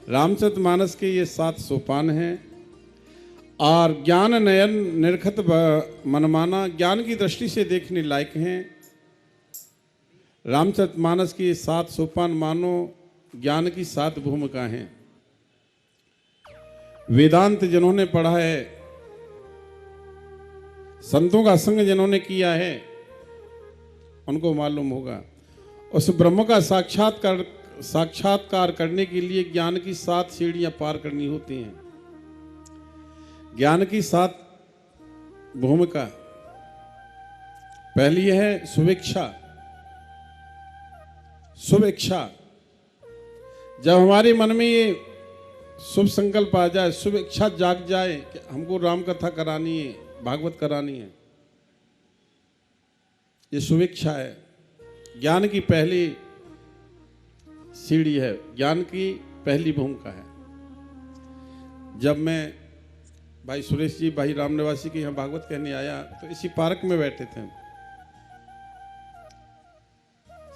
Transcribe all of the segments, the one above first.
रामचरितमानस के ये 7 सोपान हैं और ज्ञान नयन निरखत मनमाना, ज्ञान की दृष्टि से देखने लायक हैं। रामचरितमानस की 7 सोपान मानो ज्ञान की 7 भूमिका हैं। वेदांत जिन्होंने पढ़ा है, संतों का संग जिन्होंने किया है, उनको मालूम होगा उस ब्रह्म का साक्षात्कार करने के लिए ज्ञान की 7 सीढ़ियां पार करनी होती हैं। ज्ञान की 7 भूमिका, पहली है शुभेच्छा। शुभेच्छा, जब हमारे मन में ये शुभ संकल्प आ जाए, शुभ इच्छा जाग जाए कि हमको राम कथा करानी है, भागवत करानी है, ये शुभ इच्छा है। ज्ञान की पहली सीढ़ी है, ज्ञान की पहली भूमिका है। जब मैं भाई सुरेश जी, भाई राम निवासी के यहाँ भागवत कहने आया तो इसी पार्क में बैठे थे।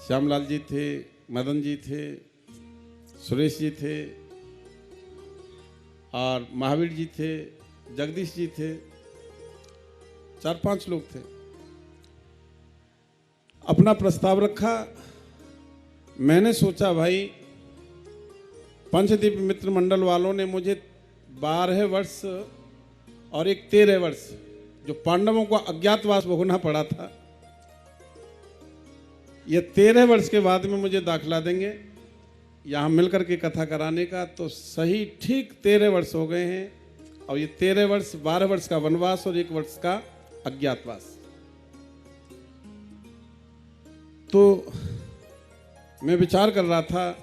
श्यामलाल जी थे, मदन जी थे, सुरेश जी थे और महावीर जी थे, जगदीश जी थे, 4-5 लोग थे। अपना प्रस्ताव रखा। मैंने सोचा भाई पंचदीप मित्र मंडल वालों ने मुझे 12 वर्ष और एक 13 वर्ष जो पांडवों को अज्ञातवास भोगना पड़ा था, ये 13 वर्ष के बाद में मुझे दाखला देंगे यहाँ मिलकर के कथा कराने का। तो सही ठीक 13 वर्ष हो गए हैं और ये 13 वर्ष 12 वर्ष का वनवास और 1 वर्ष का अज्ञातवास। तो मैं विचार कर रहा था,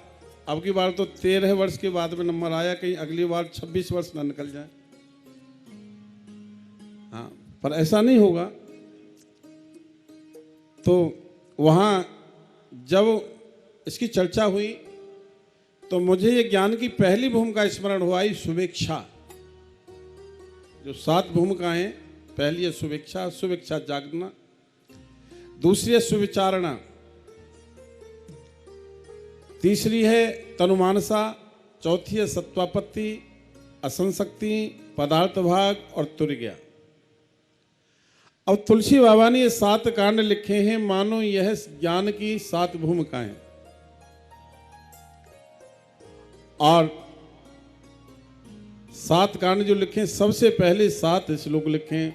अब की बार तो 13 वर्ष के बाद में नंबर आया, कहीं अगली बार 26 वर्ष ना निकल जाए। हाँ, पर ऐसा नहीं होगा। तो वहाँ जब इसकी चर्चा हुई तो मुझे ये ज्ञान की पहली भूमिका स्मरण हुआ, शुभेच्छा। जो 7 भूमिकाएं, पहली है शुभेच्छा, शुभेच्छा जागना। दूसरी है सुविचारणा। तीसरी है तनुमानसा। चौथी है सत्वापत्ति, असंशक्ति, पदार्थ भाग और तुर्ज्ञा। अब तुलसी बाबा ने ये 7 कांड लिखे हैं, मानो यह ज्ञान की 7 भूमिकाएं। और 7 कांड जो लिखे, सबसे पहले 7 श्लोक लिखे।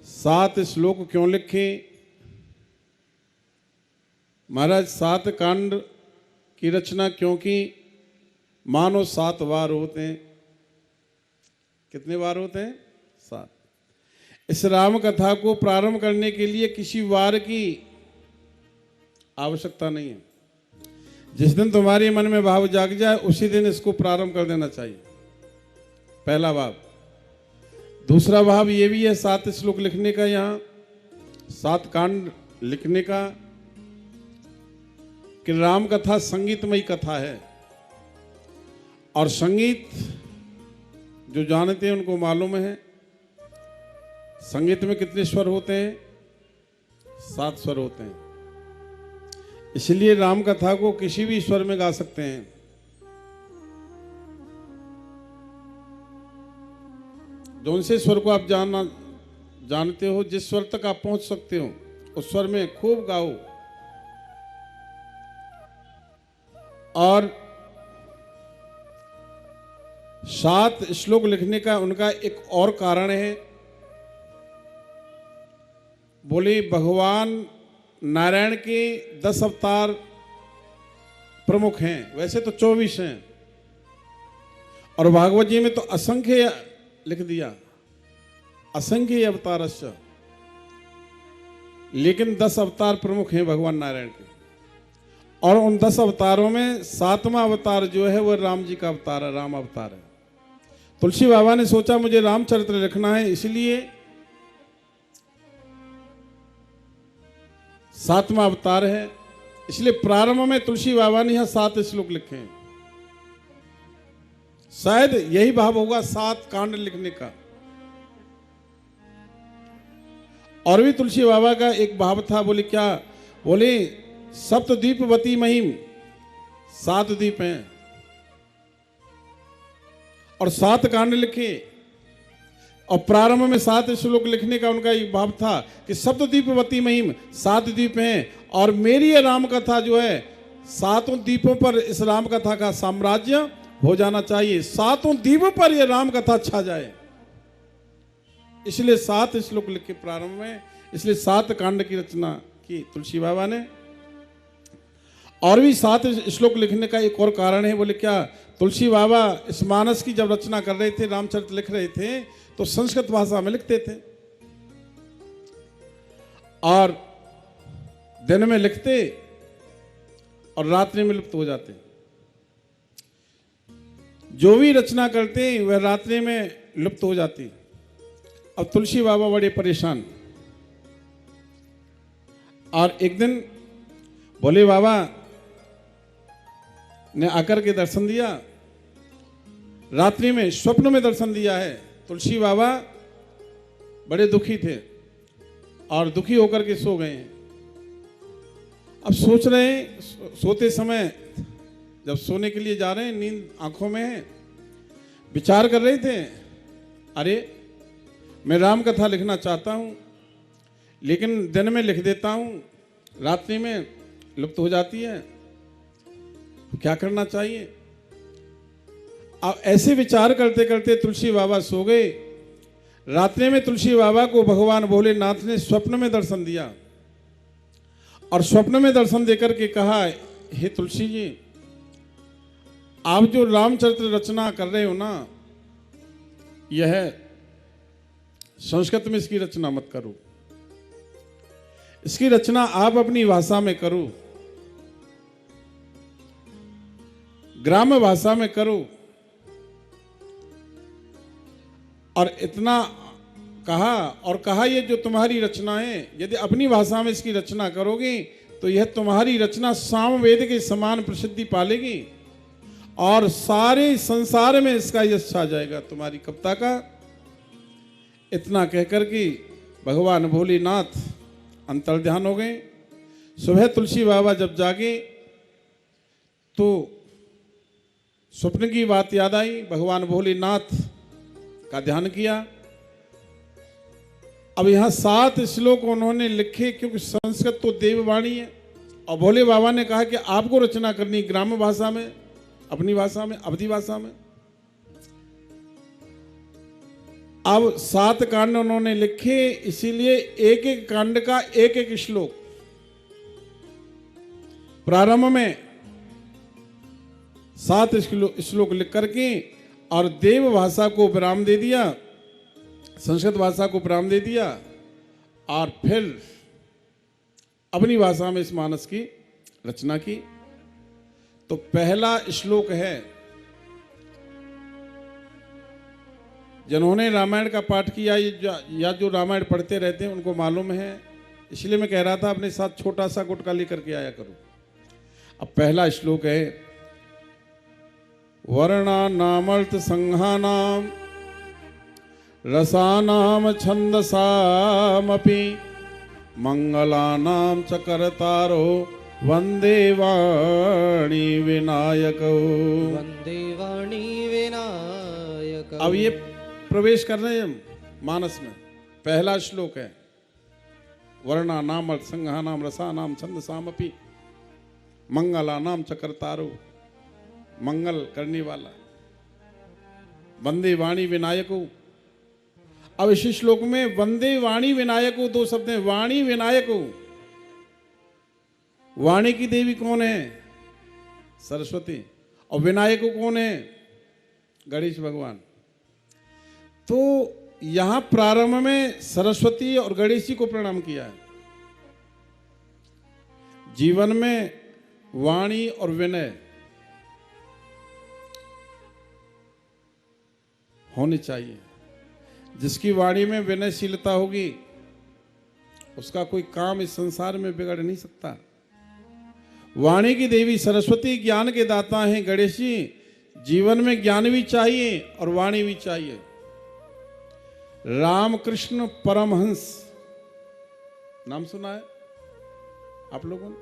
7 श्लोक क्यों लिखे महाराज? 7 कांड की रचना क्योंकि मानो 7 वार होते हैं। कितने वार होते हैं? 7। इस राम कथा को प्रारंभ करने के लिए किसी वार की आवश्यकता नहीं है। जिस दिन तुम्हारे मन में भाव जाग जाए उसी दिन इसको प्रारंभ कर देना चाहिए। पहला भाव। दूसरा भाव ये भी है 7 श्लोक लिखने का, यहाँ 7 कांड लिखने का, कि राम कथा संगीतमयी कथा है। और संगीत जो जानते हैं उनको मालूम है, संगीत में कितने स्वर होते हैं? 7 स्वर होते हैं। इसलिए राम कथा को किसी भी स्वर में गा सकते हैं। जो से स्वर को आप जानते हो, जिस स्वर तक आप पहुंच सकते हो उस स्वर में खूब गाओ। और 7 श्लोक लिखने का उनका एक और कारण है। बोले भगवान नारायण के 10 अवतार प्रमुख हैं, वैसे तो 24 हैं, और भागवत जी में तो असंख्य लिख दिया, असंख्य अवतारस्य, लेकिन 10 अवतार प्रमुख हैं भगवान नारायण के। और उन 10 अवतारों में 7वां अवतार जो है वह राम जी का अवतार है, राम अवतार है। तुलसी बाबा ने सोचा मुझे रामचरित्र लिखना है, इसलिए 7वां अवतार है। इसलिए प्रारंभ में तुलसी बाबा ने यहां 7 श्लोक लिखे हैं। शायद यही भाव होगा 7 कांड लिखने का। और भी तुलसी बाबा का एक भाव था, बोले क्या? बोले सप्तद्वीपवती महिम, 7 द्वीप हैं और 7 कांड लिखे, और प्रारंभ में 7 श्लोक लिखने का उनका एक भाव था कि सप्तद्वीपवती महिम, 7 द्वीप हैं और मेरी ये राम कथा जो है 7 द्वीपों पर इस राम कथा का साम्राज्य हो जाना चाहिए, 7 द्वीपों पर ये राम कथा छा जाए। इसलिए 7 श्लोक लिखे प्रारंभ में, इसलिए 7 कांड की रचना की तुलसी बाबा ने। और भी 7 श्लोक लिखने का एक और कारण है, बोले क्या, तुलसी बाबा इस मानस की जब रचना कर रहे थे, रामचरित लिख रहे थे, तो संस्कृत भाषा में लिखते थे और दिन में लिखते और रात्रि में लुप्त हो जाते। जो भी रचना करते वह रात्रि में लुप्त हो जाती। अब तुलसी बाबा बड़े परेशान, और एक दिन भोले बाबा ने आकर के दर्शन दिया, रात्रि में स्वप्न में दर्शन दिया है। तुलसी बाबा बड़े दुखी थे और दुखी होकर के सो गए हैं। अब सोच रहे हैं, सोते समय जब सोने के लिए जा रहे हैं, नींद आंखों में है, विचार कर रहे थे, अरे मैं राम कथा लिखना चाहता हूं, लेकिन दिन में लिख देता हूं, रात्रि में लुप्त हो जाती है, क्या करना चाहिए। अब ऐसे विचार करते करते तुलसी बाबा सो गए। रात्रि में तुलसी बाबा को भगवान भोलेनाथ ने स्वप्न में दर्शन दिया और स्वप्न में दर्शन देकर के कहा, हे तुलसी जी, आप जो रामचरित्र रचना कर रहे हो ना, यह संस्कृत में इसकी रचना मत करो, इसकी रचना आप अपनी भाषा में करो, ग्राम्य भाषा में करो। और इतना कहा, और कहा ये जो तुम्हारी रचना है, यदि अपनी भाषा में इसकी रचना करोगे तो यह तुम्हारी रचना सामवेद के समान प्रसिद्धि पालेगी और सारे संसार में इसका यश छा जाएगा, तुम्हारी कविता का। इतना कहकर के भगवान भोलेनाथ अंतर्ध्यान हो गए। सुबह तुलसी बाबा जब जागे तो स्वप्न की बात याद आई, भगवान भोलेनाथ का ध्यान किया। अब यहां 7 श्लोक उन्होंने लिखे, क्योंकि संस्कृत तो देववाणी है और भोले बाबा ने कहा कि आपको रचना करनी ग्राम्य भाषा में, अपनी भाषा में, अवधी भाषा में। अब 7 कांड उन्होंने लिखे, इसीलिए एक एक कांड का एक एक श्लोक प्रारंभ में 7 श्लोक लिख करके और देव भाषा को विराम दे दिया, संस्कृत भाषा को विराम दे दिया, और फिर अपनी भाषा में इस मानस की रचना की। तो पहला श्लोक है, जिन्होंने रामायण का पाठ किया या जो रामायण पढ़ते रहते हैं उनको मालूम है, इसलिए मैं कह रहा था अपने साथ छोटा सा गुटका लेकर के आया करो। अब पहला श्लोक है, वर्णानामर्थ संहानाम रसानाम छंदसामपि मंगलानाम च करतारो वंदे वाणी विनायको। वंदे वाणी विनायक। अब ये प्रवेश कर रहे हैं मानस में। पहला श्लोक है, वर्णानाम अर्थ संहानाम रसानाम छंदसामपि मंगलानाम च करतारो, मंगल करने वाला, वंदे वाणी विनायको। अब इस श्लोक में वंदे वाणी विनायको 2 शब्द हैं, वाणी विनायको। वाणी की देवी कौन है? सरस्वती। और विनायको कौन है? गणेश भगवान। तो यहां प्रारंभ में सरस्वती और गणेश जी को प्रणाम किया है। जीवन में वाणी और विनय होनी चाहिए। जिसकी वाणी में विनयशीलता होगी उसका कोई काम इस संसार में बिगड़ नहीं सकता। वाणी की देवी सरस्वती ज्ञान के दाता हैं गणेश जी। जीवन में ज्ञान भी चाहिए और वाणी भी चाहिए। रामकृष्ण परमहंस नाम सुना है आप लोगों ने?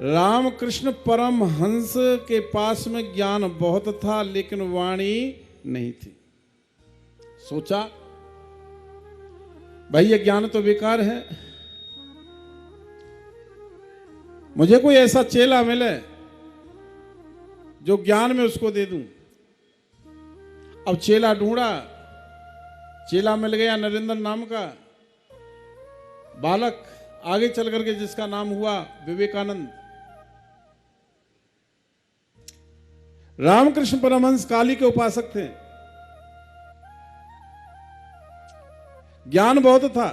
रामकृष्ण परमहंस के पास में ज्ञान बहुत था लेकिन वाणी नहीं थी। सोचा भाई ये ज्ञान तो बेकार है, मुझे कोई ऐसा चेला मिले जो ज्ञान में उसको दे दूं। अब चेला ढूंढा, चेला मिल गया नरेंद्र नाम का बालक, आगे चल करके जिसका नाम हुआ विवेकानंद। रामकृष्ण परमहंस काली के उपासक थे, ज्ञान बहुत था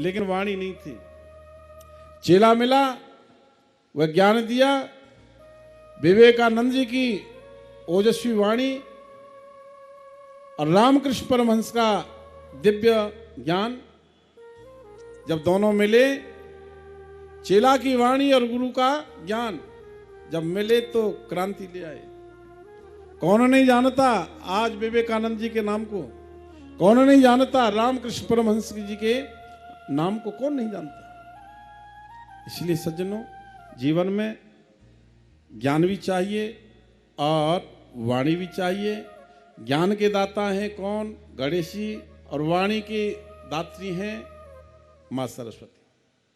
लेकिन वाणी नहीं थी। चेला मिला, वह ज्ञान दिया, विवेकानंद जी की ओजस्वी वाणी और रामकृष्ण परमहंस का दिव्य ज्ञान जब दोनों मिले, चेला की वाणी और गुरु का ज्ञान जब मिले तो क्रांति ले आए। कौन नहीं जानता आज विवेकानंद जी के नाम को, कौन नहीं जानता रामकृष्ण परमहंस जी के नाम को, कौन नहीं जानता। इसलिए सज्जनों, जीवन में ज्ञान भी चाहिए और वाणी भी चाहिए। ज्ञान के दाता हैं कौन? गणेश जी, और वाणी की दात्री हैं मां सरस्वती।